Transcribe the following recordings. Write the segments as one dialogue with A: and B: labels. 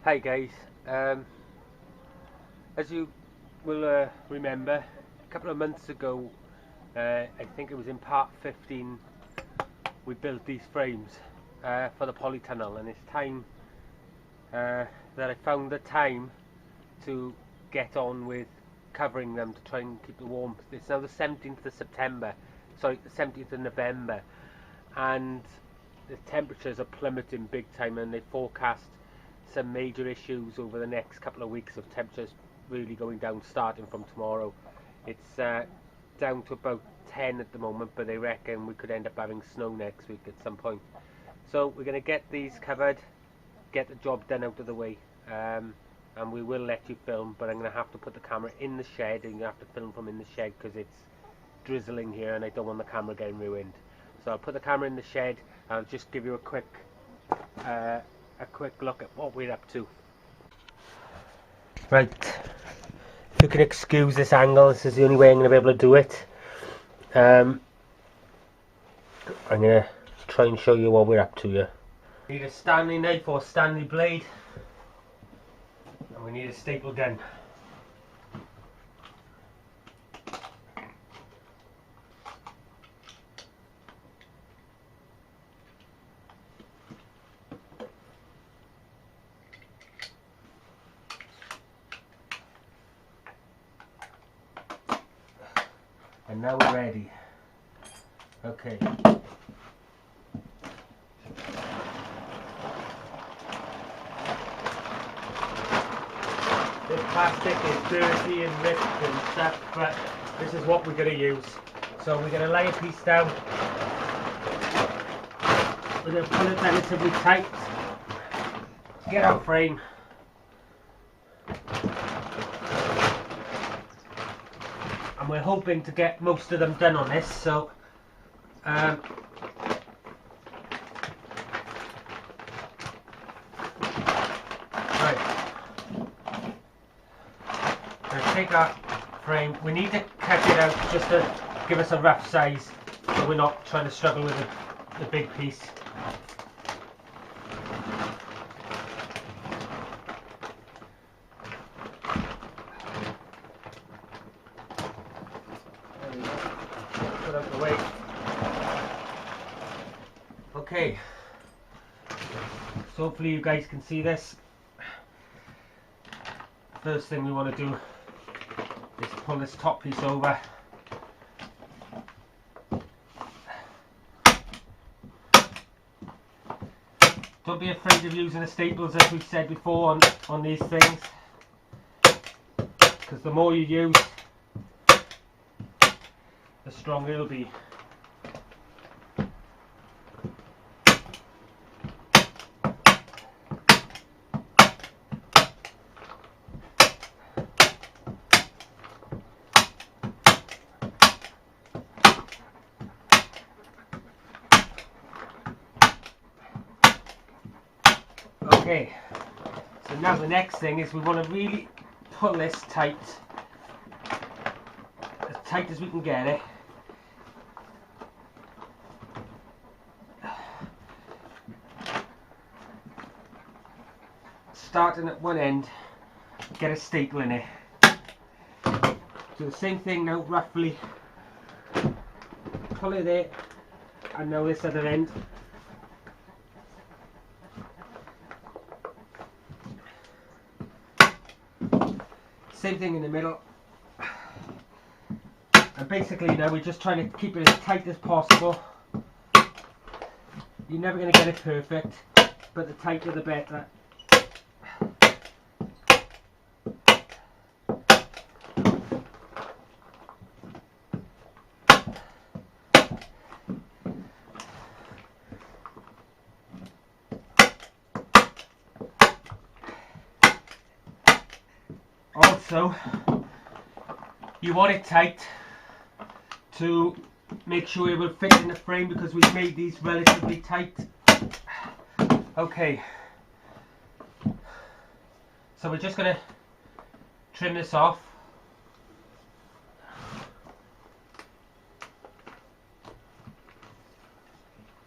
A: Hi guys, as you will remember, a couple of months ago, I think it was in part 15, we built these frames for the Polytunnel, and it's time that I found the time to get on with covering them to try and keep the warmth. It's now the 17th of September, sorry, the 17th of November, and the temperatures are plummeting big time, and they forecast some major issues over the next couple of weeks of temperatures really going down starting from tomorrow. It's down to about 10 at the moment, but they reckon we could end up having snow next week at some point. So we're going to get these covered, get the job done out of the way, and we will let you film, but I'm going to have to put the camera in the shed, and you have to film from in the shed because it's drizzling here and I don't want the camera getting ruined. So I'll put the camera in the shed and I'll just give you a quick look at what we're up to. Right, if you can excuse this angle, this is the only way I'm going to be able to do it. I'm going to try and show you what we're up to here. We need a Stanley knife or Stanley blade, and we need a staple gun. And now we're ready. Okay. This plastic is dirty and ripped and stuff, but this is what we're going to use. So we're going to lay a piece down. We're going to pull it relatively tight to get our frame. And we're hoping to get most of them done on this, so right. Now take our frame. We need to cut it out just to give us a rough size, so we're not trying to struggle with the big piece. Put out the way. Okay, so hopefully you guys can see this. First thing we want to do is pull this top piece over. Don't be afraid of using the staples, as we've said before, on these things, because the more you use, the stronger it'll be. Okay, so now the next thing is we want to really pull this tight, as tight as we can get it. Starting at one end, get a staple in it. Do the same thing now, roughly. Pull it there, and now this other end. Same thing in the middle. And basically now we're just trying to keep it as tight as possible. You're never going to get it perfect, but the tighter the better. Also, you want it tight to make sure it will fit in the frame, because we've made these relatively tight. Okay, so we're just going to trim this off.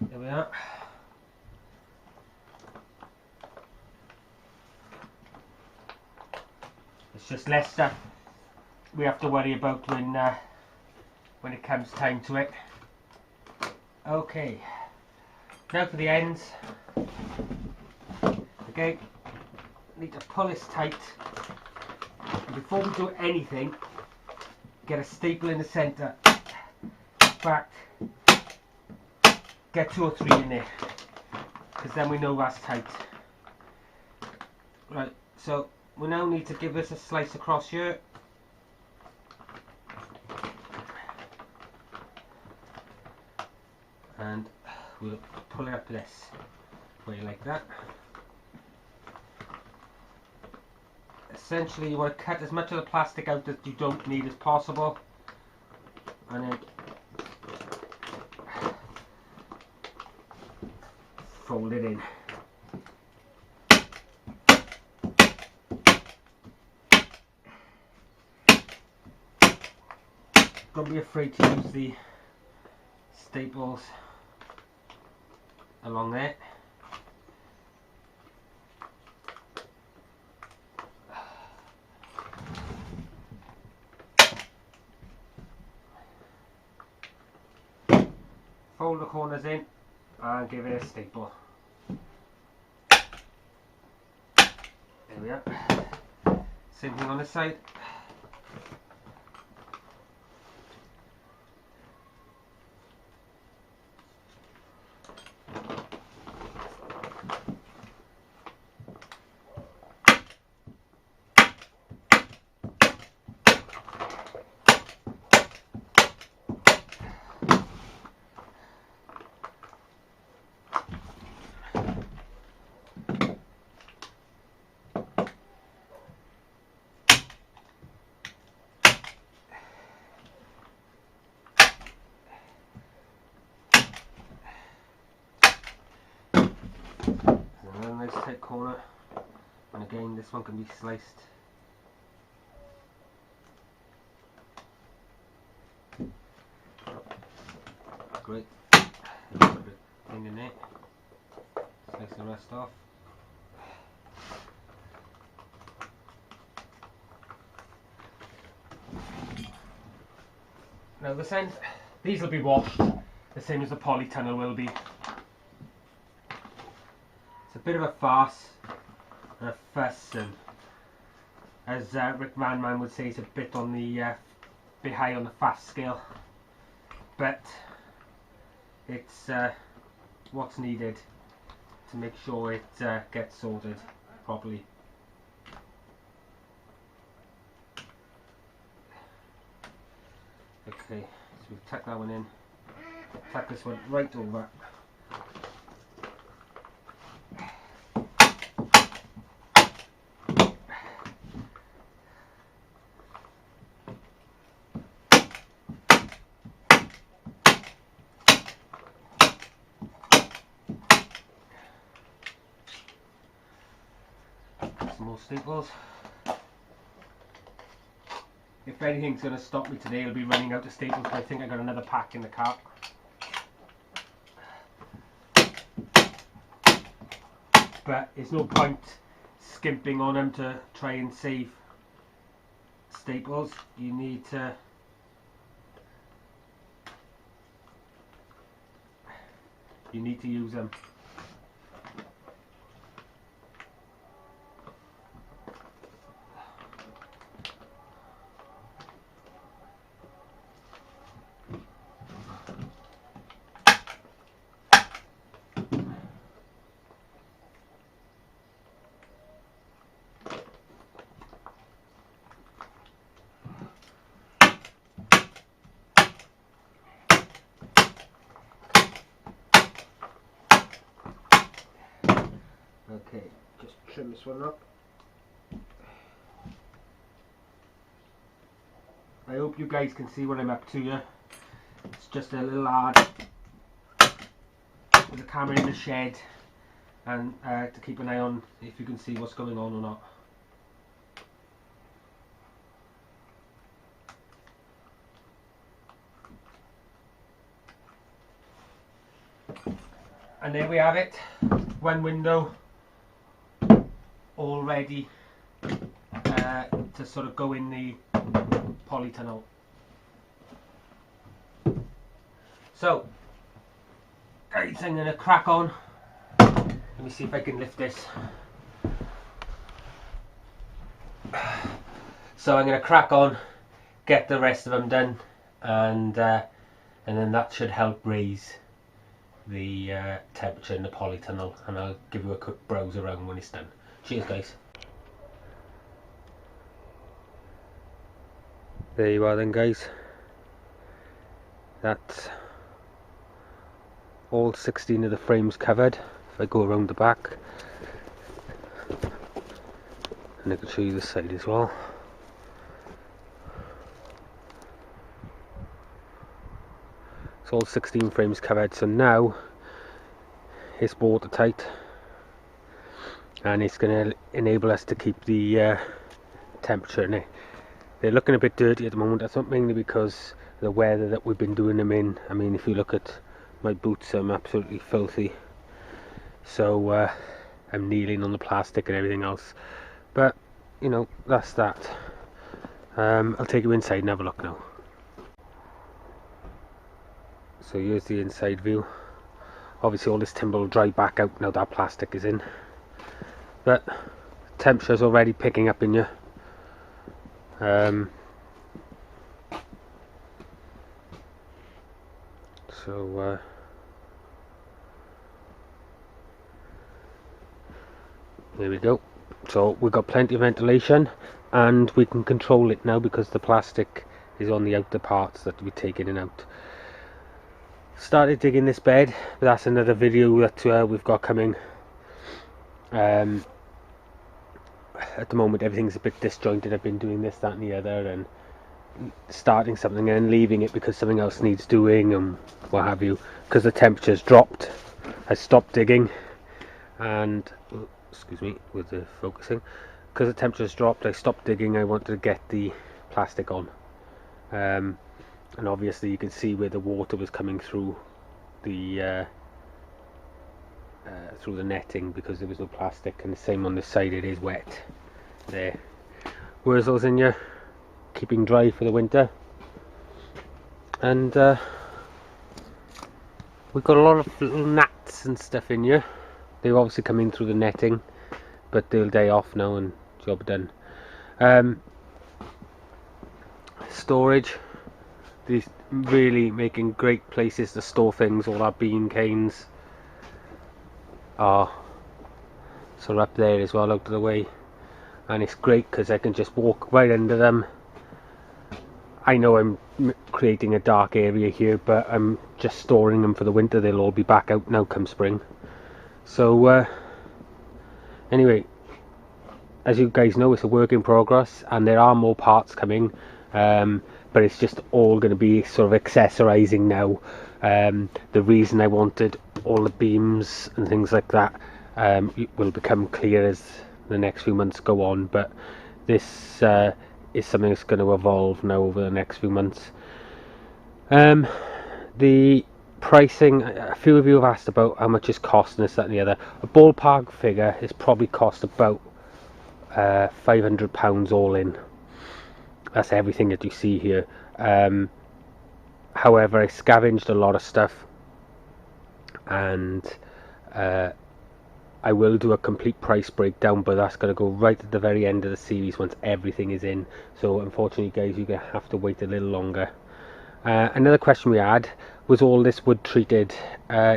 A: There we are. It's just less stuff we have to worry about when it comes time to it. Okay, now for the ends. Again, need to pull this tight, and before we do anything, get a staple in the centre. In fact, get 2 or 3 in there, because then we know that's tight. Right, so we now need to give this a slice across here. And we'll pull it up this way like that. Essentially, you want to cut as much of the plastic out that you don't need as possible, and then fold it in. Don't be afraid to use the staples along there. Fold the corners in and give it a staple. There we are. Same thing on this side. Nice tight corner, and again this one can be sliced. Great. Put the thing in there. Slice the rest off. Now this end, these will be washed the same as the polytunnel will be. It's a bit of a farce and a fuss, and as Rick Manman would say, it's a bit on the bit high on the fast scale, but it's what's needed to make sure it gets sorted properly. Okay, so we've tucked that one in, tuck this one right over. Some more staples. If anything's going to stop me today, it'll be running out of staples, but I think I got another pack in the car. But there's no point skimping on them to try and save staples. You need to use them. Okay, just trim this one up. I hope you guys can see what I'm up to here. It's just a little hard with the camera in the shed, and to keep an eye on if you can see what's going on or not. And there we have it, one window all ready to to sort of go in the polytunnel. So guys, I'm going to crack on. Let me see if I can lift this. So I'm going to crack on, get the rest of them done, and then that should help raise the temperature in the polytunnel, and I'll give you a quick browse around when it's done. Cheers guys. There you are then guys. That's all 16 of the frames covered. If I go around the back, and I can show you this side as well. It's all 16 frames covered, so now it's watertight, and it's going to enable us to keep the temperature in it. They're looking a bit dirty at the moment. That's not mainly because of the weather that we've been doing them in. I mean, if you look at my boots, I'm absolutely filthy, so I'm kneeling on the plastic and everything else, but you know, that's that. I'll take you inside and have a look now. So here's the inside view. Obviously all this timber will dry back out now that plastic is in, but temperature's already picking up in here. So there we go. So we've got plenty of ventilation, and we can control it now because the plastic is on the outer parts that we take in and out. Started digging this bed, but that's another video that we've got coming. At the moment everything's a bit disjointed. I've been doing this, that and the other, and starting something and leaving it because something else needs doing and what have you. Because the temperature's dropped, I stopped digging, and excuse me with the focusing, because the temperature's dropped I stopped digging. I wanted to get the plastic on, and obviously you can see where the water was coming through the netting because there was no plastic, and the same on this side, it is wet there. Wurzels in here, keeping dry for the winter, and we've got a lot of little gnats and stuff in here. They've obviously come in through the netting, but they'll die off now and job done. Storage, these really making great places to store things. All our bean canes are sort of up there as well, out of the way, and it's great because I can just walk right under them. I know I'm creating a dark area here, but I'm just storing them for the winter. They'll all be back out now come spring. So anyway, as you guys know, it's a work in progress, and there are more parts coming, but it's just all going to be sort of accessorizing now. The reason I wanted all the beams and things like that will become clear as the next few months go on, but this is something that's going to evolve now over the next few months. The pricing, a few of you have asked about how much it's costing, this, that and the other. A ballpark figure is probably cost about £500 all in. That's everything that you see here. However, I scavenged a lot of stuff, and I will do a complete price breakdown, but that's going to go right at the very end of the series once everything is in. So unfortunately guys, you're going to have to wait a little longer. Another question we had was, all this wood treated?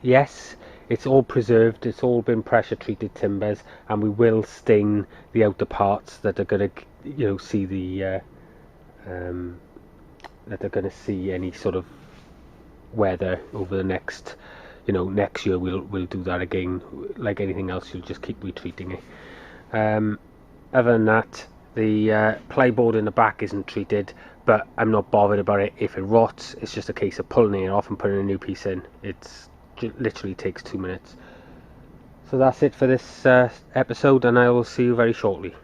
A: Yes, it's all preserved, it's all been pressure treated timbers, and we will stain the outer parts that are going to, you know, see the that are going to see any sort of weather over the next, you know, next year. We'll do that again. Like anything else, you'll just keep retreating it. Other than that, the plyboard in the back isn't treated, but I'm not bothered about it. If it rots, it's just a case of pulling it off and putting a new piece in. It's literally takes 2 minutes. So that's it for this episode, and I will see you very shortly.